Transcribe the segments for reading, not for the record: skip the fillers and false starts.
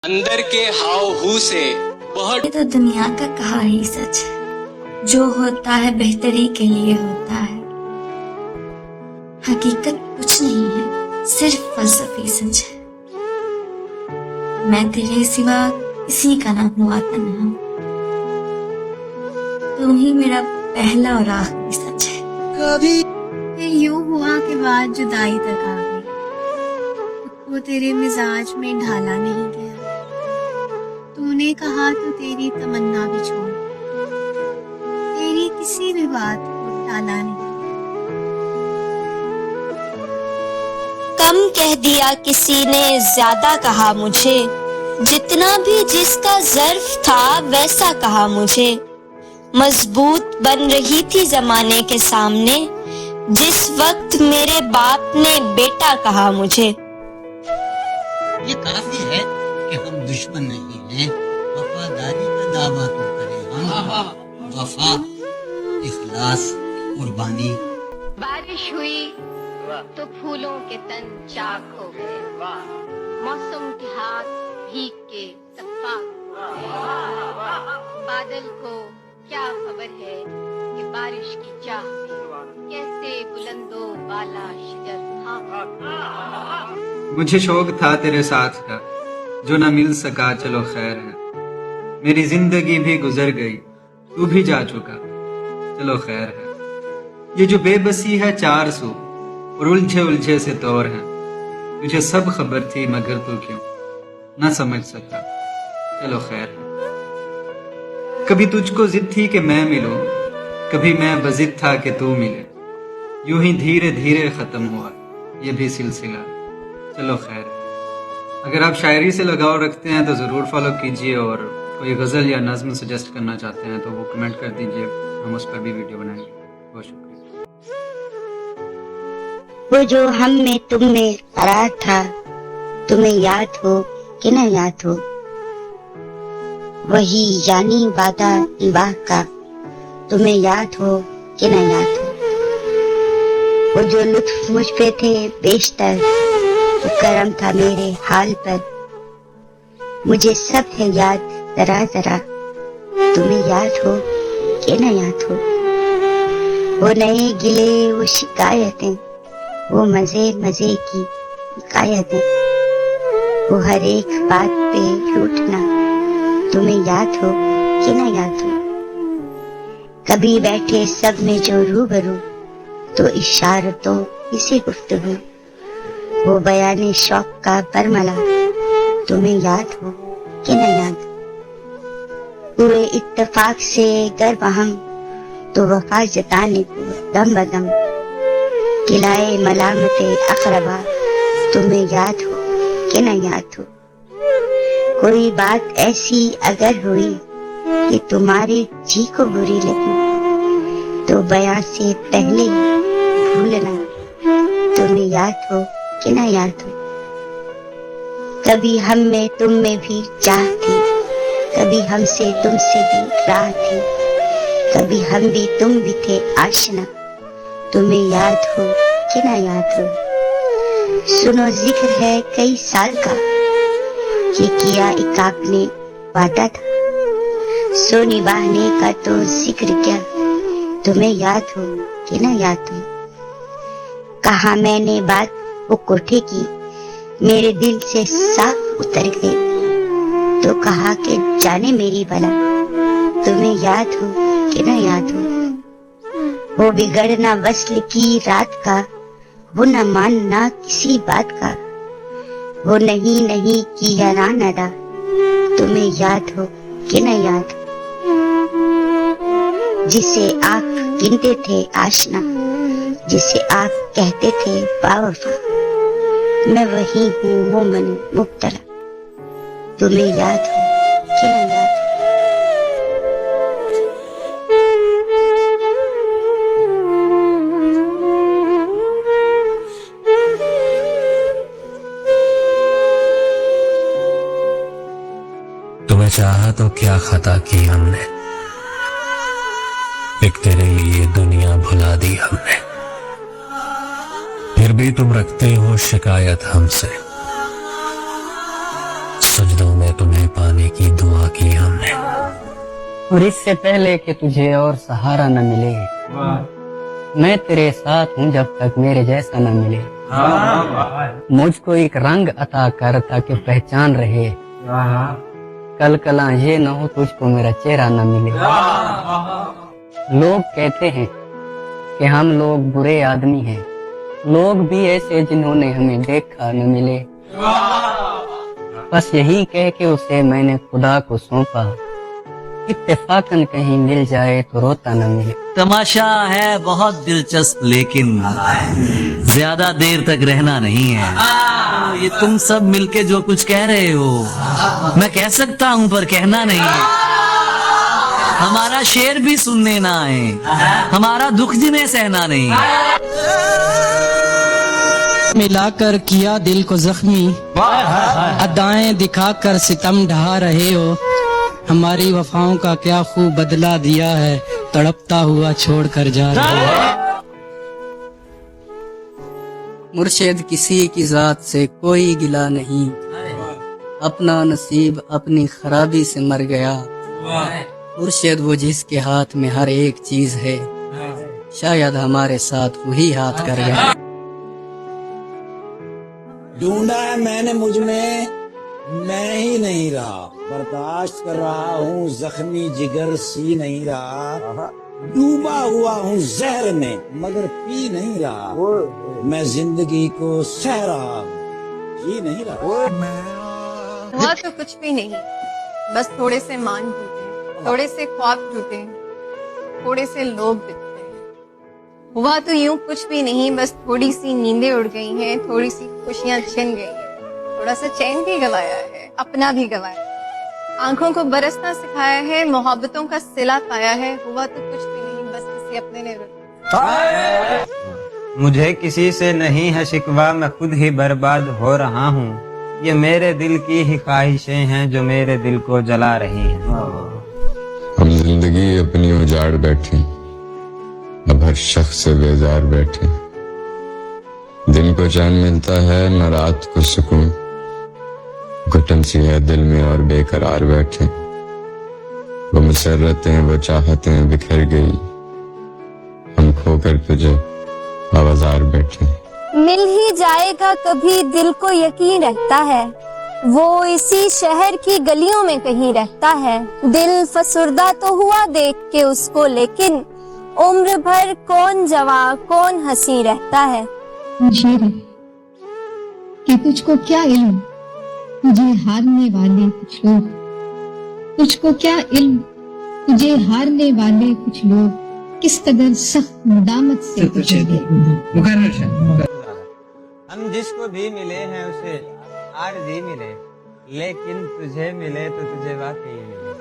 अंदर के हाव हू से बहुत ये तो दुनिया का कहा ही सच है, जो होता है बेहतरी के लिए होता है। हकीकत कुछ नहीं है, सिर्फ फलसफी सच है। मैं तेरे सिवा किसी का ना हुआ तन्हा, तुम ही मेरा पहला और आखिरी सच है। कभी फिर यूं हुआ के बाद जुदाई तक आ गई, वो तेरे मिजाज में ढाला नहीं गया। तूने कहा तो तेरी तमन्ना भी छोड़, तेरी किसी भी बात को टाला नहीं। कम कह दिया किसी ने, ज्यादा कहा मुझे, जितना भी जिसका ज़र्फ था वैसा कहा मुझे। मजबूत बन रही थी जमाने के सामने, जिस वक्त मेरे बाप ने बेटा कहा मुझे। ये काफी है कि हम दुश्मन नहीं हैं, वफादारी का दावा तो करें हम। वफा, इखलास, कुर्बानी। बारिश हुई तो फूलों के तन चाक हो गए, मौसम के हाथ भीग के सफाक हो गए। बादल को क्या खबर है कि बारिश की चाह में कैसे बुलंदो बाला शजर था। मुझे शौक था तेरे साथ का, जो न मिल सका चलो खैर है। मेरी जिंदगी भी गुजर गई, तू भी जा चुका, चलो खैर है। ये जो बेबसी है चार सू और उलझे उलझे से तौर हैं, तुझे सब खबर थी मगर तू क्यों न समझ सका, चलो खैर है। कभी तुझको जिद थी कि मैं मिलूं, कभी मैं बजिद था कि तू मिले। यूं ही धीरे धीरे खत्म हुआ ये भी सिलसिला, चलो खैर। अगर आप शायरी से लगाव रखते हैं तो ज़रूर फॉलो कीजिए, और कोई गज़ल या नज़्म सजेस्ट करना चाहते हैं तो वो कमेंट कर दीजिए, हम उस पर भी वीडियो बनाएंगे। बहुत शुक्रिया। वो जो हम में तुम में करार था, तुम्हें याद हो कि न याद हो, वही यानी वादा निभाह का, तुम्हें याद हो कि न याद हो। वो जो लुत्फ मुझ पे थे बेशतर, वो करम था मेरे हाल पर, मुझे सब है याद जरा जरा, तुम्हें याद हो कि न याद हो। वो नए गिले वो शिकायतें, वो मजे मजे की हिकायतें, वो हर एक बात पे रूठना, तुम्हें याद हो कि न याद हो। कभी बैठे सब में जो रूबरू, तो इशारतों इसी गुफ्तगू, वो बयाने शौक का बरमला, तुम्हें याद हो कि न याद। पूरे इत्तेफाक से गर वहम, तो वफा जताने को दम बदम, किलाए मलामते अखरबा, तुम्हें याद हो कि न याद हो। कोई बात ऐसी अगर हुई कि तुम्हारे जी को बुरी लगी, तो बयां से पहले भूलना, तुम्हें याद हो कि न याद हो। कभी हम में तुम में भी चाह थी, कभी हमसे तुमसे भी राह थी, कभी हम भी तुम भी थे आशना, तुम्हें याद हो कि न याद हो। सुनो जिक्र है कई साल का, कि किया एक आपने वादा था, सो निभाने का तो जिक्र क्या, तुम्हें याद हो कि न याद हो। कहा मैंने बात वो कोठे की, मेरे दिल से साफ उतर गई, तो कहा कि जाने मेरी भला, तुम्हें याद हो कि न याद हो। वो बिगड़ना वस्ल की रात का, वो न मानना किसी बात का, वो नहीं नहीं की हैरान अदा, तुम्हें याद हो कि न याद हो। जिसे आप गिनते थे आशना, जिसे आप कहते थे बावफा, मैं वही हूँ मोमन मुब्तला, तुम्हें याद हो कि न याद हो। तुम्हें चाहा तो क्या खता की हमने, एक तेरे लिए दुनिया भुला दी हमने। फिर भी तुम रखते हो शिकायत हमसे, सजदों में पाने की दुआ की हमने। और इससे पहले कि तुझे और सहारा न मिले, मैं तेरे साथ हूँ जब तक मेरे जैसा न मिले। मुझको एक रंग अता कर ताकि पहचान रहे, कल कला ये न हो तुझको मेरा चेहरा न मिले। लोग कहते हैं कि हम लोग बुरे आदमी हैं, लोग भी ऐसे जिन्होंने हमें देखा न मिले। बस यही कह के उसे मैंने खुदा को सौंपा, इत्तेफाकन कहीं मिल जाए तो रोता न मिले। तमाशा है बहुत दिलचस्प, लेकिन ज्यादा देर तक रहना नहीं है। ये तुम सब मिलके जो कुछ कह रहे हो मैं कह सकता हूँ, पर कहना नहीं है। हमारा शेर भी सुनने ना आए, हमारा दुख जिन्हें सहना नहीं है। मिलाकर किया दिल को जख्मी, अदाएं दिखाकर सितम ढहा रहे हो। हमारी वफाओं का क्या खूब बदला दिया है, तड़पता हुआ छोड़ कर जा रहे हो। मुर्शिद किसी की जात से कोई गिला नहीं, अपना नसीब अपनी खराबी से मर गया। मुर्शिद वो जिसके हाथ में हर एक चीज है, शायद हमारे साथ वही हाथ कर गया। ढूंढा है मैंने मुझ में, मैं ही नहीं रहा। बर्दाश्त कर रहा हूँ जख्मी जिगर सी नहीं रहा। डूबा हुआ हूँ जहर में मगर पी नहीं रहा। मैं जिंदगी को सह रहा हूँ, जी नहीं रहा। हुआ तो कुछ भी नहीं, बस थोड़े से मान टूटे, थोड़े से ख्वाब टूटे, थोड़े से लोग बिखरे। हुआ तो यूं कुछ भी नहीं, बस थोड़ी सी नींदें उड़ गई हैं, थोड़ी सी खुशियां छिन गई हैं, थोड़ा सा चैन भी गवाया है, अपना भी गवाया। आंखों को बरसना सिखाया है, मोहब्बतों का सिला पाया है। हुआ तो कुछ भी नहीं, बस किसी अपने ने मुझे किसी से नहीं है शिकवा, मैं खुद ही बर्बाद हो रहा हूँ। ये मेरे दिल की ही ख्वाहिशें हैं जो मेरे दिल को जला रही हैं। हम जिंदगी अपनी उजाड़ बैठे, अब हर शख्स से बेजार बैठे। दिन को चैन मिलता है न रात को सुकून, घुटन सी है दिल में और बेकरार बैठे। वो मुसर्रतें वो चाहतें बिखर गई, हम खोकर तुझे आवाज़ार बैठे। मिल ही जाएगा कभी दिल को यकीन रहता है, वो इसी शहर की गलियों में कहीं रहता है। दिल फसुर्दा तो हुआ देख के उसको, लेकिन उम्र भर कौन जवां कौन हंसी रहता है। शेर कि तुझको क्या इल्म तुझे हारने वाले कुछ लोग, तुझको क्या इल्म तुझे हारने वाले कुछ लोग किस कदर सख्त नदामत से तुझे हम जिसको भी मिले हैं उसे आज ही मिले, लेकिन तुझे मिले तो तुझे वाकई मिले।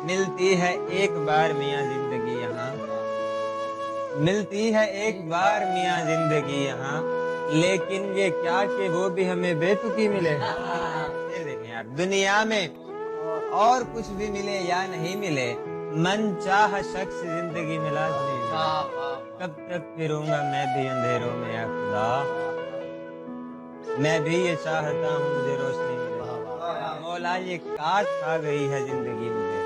मिलती है एक बार मियाँ जिंदगी यहाँ, मिलती है एक बार मियाँ जिंदगी यहाँ, लेकिन ये क्या कि वो भी हमें बेतुकी मिले। ये देखें यार, दुनिया में और कुछ भी मिले या नहीं मिले, मन चाह शख्स जिंदगी में लाज़मी है। कब तक फिरूंगा मैं भी अंधेरों में या खुदा, मैं भी ये चाहता हूँ मुझे रोशनी मिले। मौला ये काट खा गई है जिंदगी मुझे,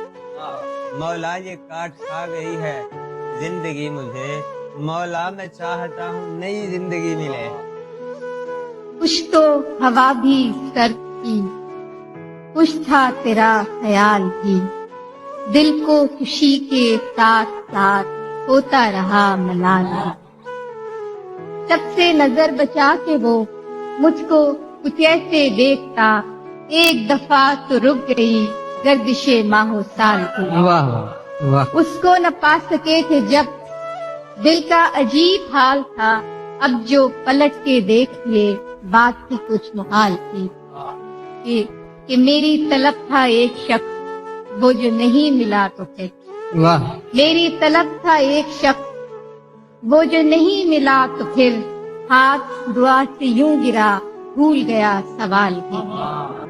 मौला ये काट खा गई है जिंदगी मुझे। मौला मैं चाहता हूँ नई जिंदगी मिले। कुछ तो हवा भी सर्द की, कुछ था तेरा ख्याल भी, दिल को खुशी के साथ साथ होता रहा मलाल। सबसे नजर बचा के वो मुझको कुछ ऐसे देखता, एक दफा तो रुक गई गर्दिशे माहो साल की। वाह वाह। उसको न पा सके थे जब दिल का अजीब हाल था, अब जो पलट के देख लिए बात ही कुछ मुहाल थी। कि मेरी तलब था एक शख्स वो जो नहीं मिला तो फिर, वाह। मेरी तलब था एक शख्स वो जो नहीं मिला तो फिर, हाथ दुआ से यूं गिरा भूल गया सवाल भी।